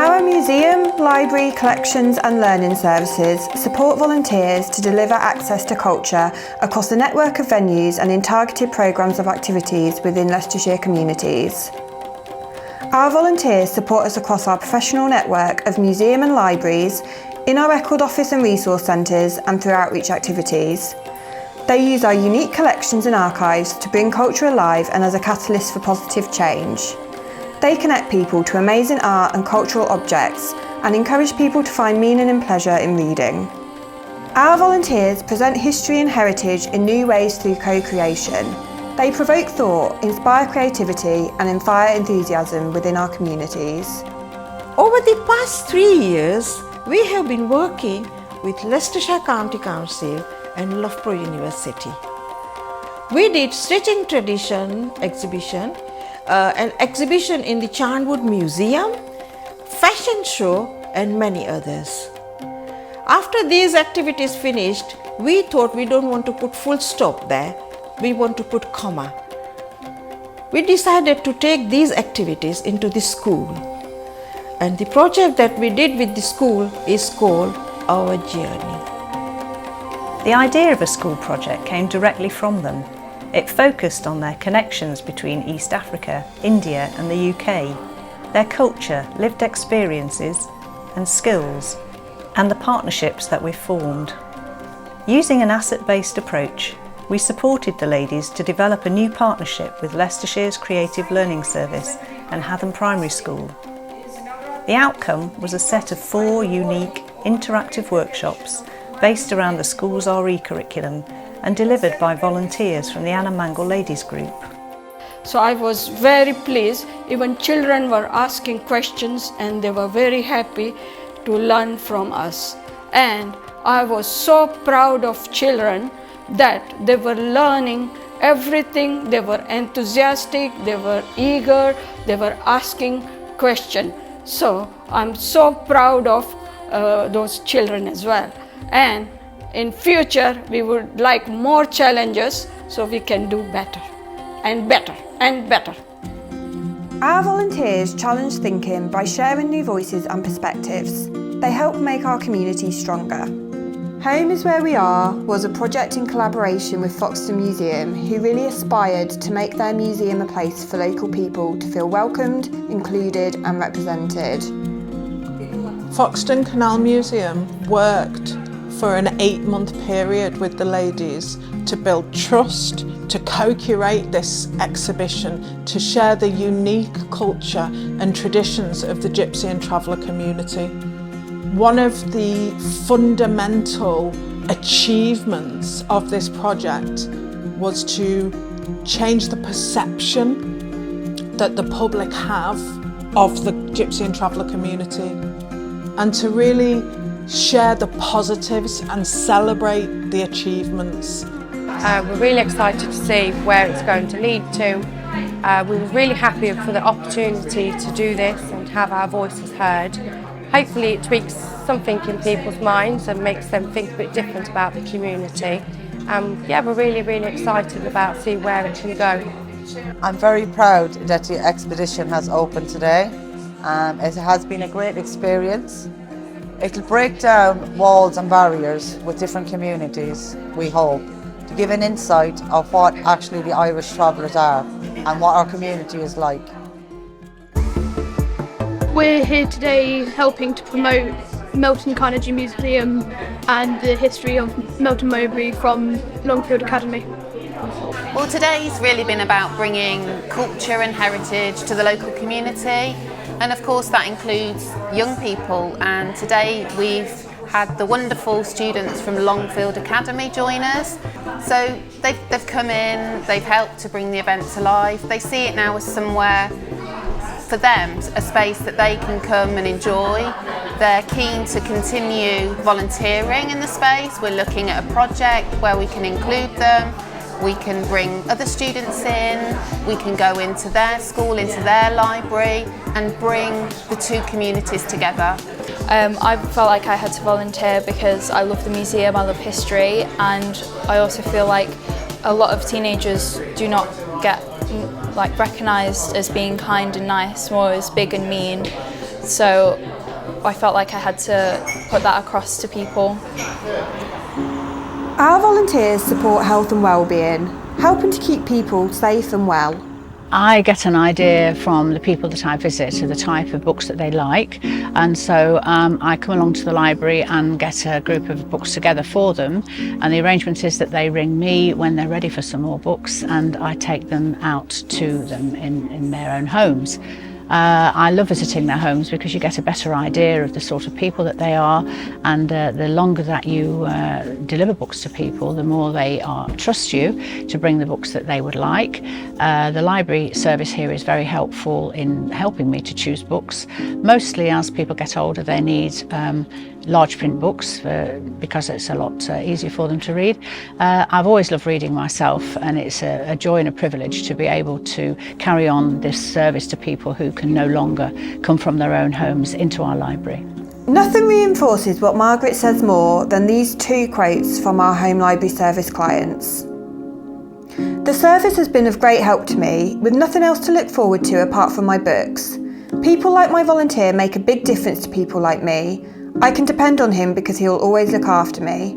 Our museum, library, collections and learning services support volunteers to deliver access to culture across a network of venues and in targeted programmes of activities within Leicestershire communities. Our volunteers support us across our professional network of museum and libraries, in our record office and resource centres and through outreach activities. They use our unique collections and archives to bring culture alive and as a catalyst for positive change. They connect people to amazing art and cultural objects and encourage people to find meaning and pleasure in reading. Our volunteers present history and heritage in new ways through co-creation. They provoke thought, inspire creativity and inspire enthusiasm within our communities. Over the past 3 years, we have been working with Leicestershire County Council and Loughborough University. We did Stitching Tradition exhibition, an exhibition in the Charnwood Museum, fashion show and many others. After these activities finished, we thought we don't want to put full stop there, we want to put comma. We decided to take these activities into the school. And the project that we did with the school is called Our Journey. The idea of a school project came directly from them. It focused on their connections between East Africa, India and the UK, their culture, lived experiences and skills, and the partnerships that we've formed. Using an asset-based approach, we supported the ladies to develop a new partnership with Leicestershire's Creative Learning Service and Hatham Primary School. The outcome was a set of 4 unique interactive workshops based around the school's RE curriculum and delivered by volunteers from the Anna Mangle Ladies Group. So I was very pleased. Even children were asking questions and they were very happy to learn from us. And I was so proud of children that they were learning everything, they were enthusiastic, they were eager, they were asking questions. So I'm so proud of those children as well. And in future we would like more challenges so we can do better and better and better. Our volunteers challenge thinking by sharing new voices and perspectives. They help make our community stronger. Home is Where We Are was a project in collaboration with Foxton Museum, who really aspired to make their museum a place for local people to feel welcomed, included and represented. Foxton Canal Museum worked for an 8-month period with the ladies to build trust, to co-curate this exhibition, to share the unique culture and traditions of the Gypsy and Traveller community. One of the fundamental achievements of this project was to change the perception that the public have of the Gypsy and Traveller community and to really share the positives and celebrate the achievements. We're really excited to see where it's going to lead to. We were really happy for the opportunity to do this and have our voices heard. Hopefully it tweaks something in people's minds and makes them think a bit different about the community. Yeah, we're really excited about seeing where it can go. I'm very proud that the expedition has opened today. It has been a great experience. It'll break down walls and barriers with different communities, we hope, to give an insight of what actually the Irish travellers are and what our community is like. We're here today helping to promote Melton Carnegie Museum and the history of Melton Mowbray from Longfield Academy. Well, today's really been about bringing culture and heritage to the local community, and of course that includes young people, and today we've had the wonderful students from Longfield Academy join us. So they've come in, they've helped to bring the event to life. They see it now as somewhere for them, a space that they can come and enjoy. They're keen to continue volunteering in the space. We're looking at a project where we can include them. We can bring other students in, we can go into their school, into their library and bring the two communities together. I felt like I had to volunteer because I love the museum, I love history, and I also feel like a lot of teenagers do not get recognised as being kind and nice, more as big and mean. So I felt like I had to put that across to people. Our volunteers support health and wellbeing, helping to keep people safe and well. I get an idea from the people that I visit of the type of books that they like, and so I come along to the library and get a group of books together for them, and the arrangement is that they ring me when they're ready for some more books and I take them out to them in their own homes. I love visiting their homes because you get a better idea of the sort of people that they are, and the longer that you deliver books to people, the more they trust you to bring the books that they would like. The library service here is very helpful in helping me to choose books. Mostly as people get older, they need large print books because it's a lot easier for them to read. I've always loved reading myself, and it's a joy and a privilege to be able to carry on this service to people who can no longer come from their own homes into our library. Nothing reinforces what Margaret says more than these two quotes from our home library service clients. The service has been of great help to me, with nothing else to look forward to apart from my books. People like my volunteer make a big difference to people like me. I can depend on him because he'll always look after me.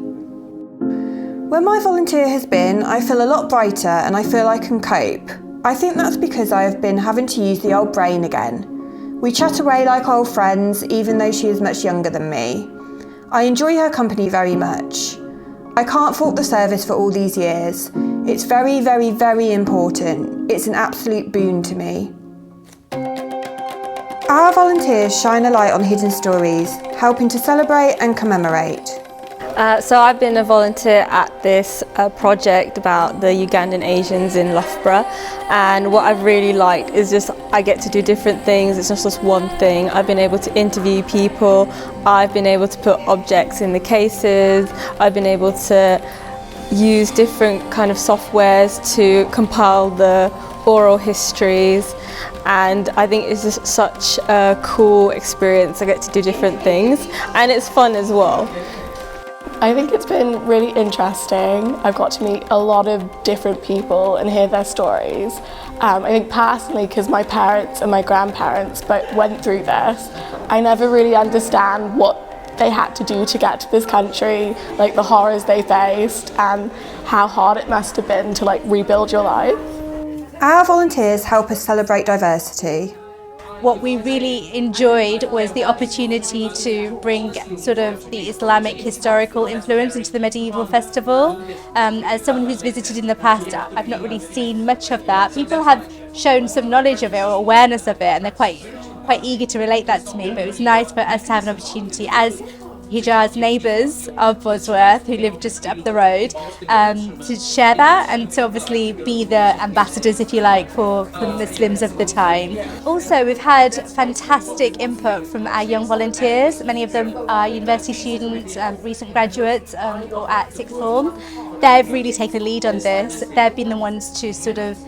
When my volunteer has been, I feel a lot brighter and I feel I can cope. I think that's because I have been having to use the old brain again. We chat away like old friends, even though she is much younger than me. I enjoy her company very much. I can't fault the service for all these years. It's very, very, very important. It's an absolute boon to me. Our volunteers shine a light on hidden stories, helping to celebrate and commemorate. So I've been a volunteer at this project about the Ugandan Asians in Loughborough, and what I've really liked is just I get to do different things. It's not just one thing. I've been able to interview people, I've been able to put objects in the cases, I've been able to use different kind of softwares to compile the oral histories, and I think it's just such a cool experience. I get to do different things and it's fun as well. I think it's been really interesting. I've got to meet a lot of different people and hear their stories. I think personally, because my parents and my grandparents both went through this, I never really understand what they had to do to get to this country, like the horrors they faced and how hard it must have been to like rebuild your life. Our volunteers help us celebrate diversity. What we really enjoyed was the opportunity to bring sort of the Islamic historical influence into the medieval festival. As someone who's visited in the past, I've not really seen much of that. People have shown some knowledge of it or awareness of it, and they're quite eager to relate that to me. But it was nice for us to have an opportunity as Hijaz neighbours of Bosworth, who live just up the road, to share that and to obviously be the ambassadors, if you like, for the Muslims of the time. Also, we've had fantastic input from our young volunteers. Many of them are university students, recent graduates, or at sixth form. They've really taken the lead on this. They've been the ones to sort of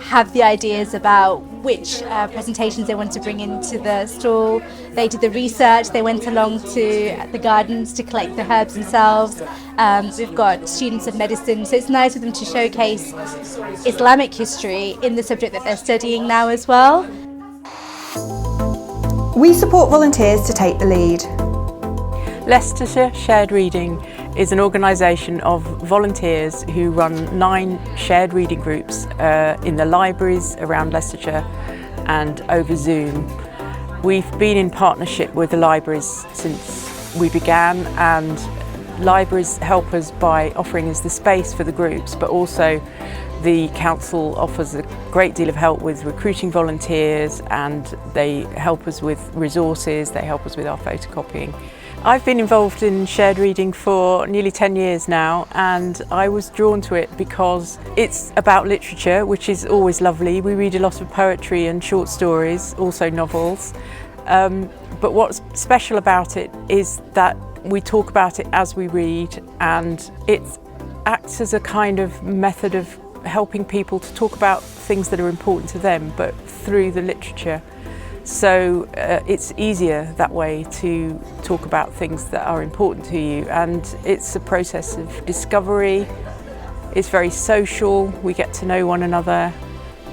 have the ideas about which presentations they want to bring into the stall. They did the research, they went along to the gardens to collect the herbs themselves. We've got students of medicine, so it's nice for them to showcase Islamic history in the subject that they're studying now as well. We support volunteers to take the lead. Leicestershire Shared Reading is an organisation of volunteers who run 9 shared reading groups in the libraries around Leicestershire and over Zoom. We've been in partnership with the libraries since we began, and libraries help us by offering us the space for the groups, but also the council offers a great deal of help with recruiting volunteers, and they help us with resources, they help us with our photocopying. I've been involved in shared reading for nearly 10 years now, and I was drawn to it because it's about literature, which is always lovely. We read a lot of poetry and short stories, also novels. But what's special about it is that we talk about it as we read, and it acts as a kind of method of helping people to talk about things that are important to them, but through the literature. So it's easier that way to talk about things that are important to you, and it's a process of discovery. It's very social, we get to know one another,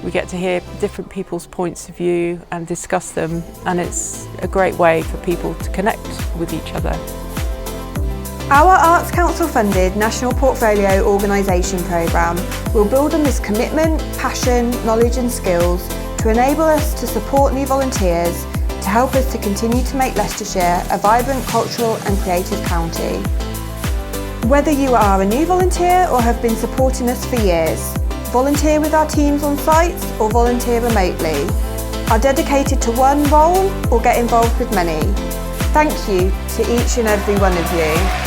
We get to hear different people's points of view and discuss them, and it's a great way for people to connect with each other. Our Arts Council funded National Portfolio Organisation programme will build on this commitment, passion, knowledge and skills to enable us to support new volunteers to help us to continue to make Leicestershire a vibrant cultural and creative county. Whether you are a new volunteer or have been supporting us for years, volunteer with our teams on sites or volunteer remotely, are dedicated to one role or get involved with many. Thank you to each and every one of you.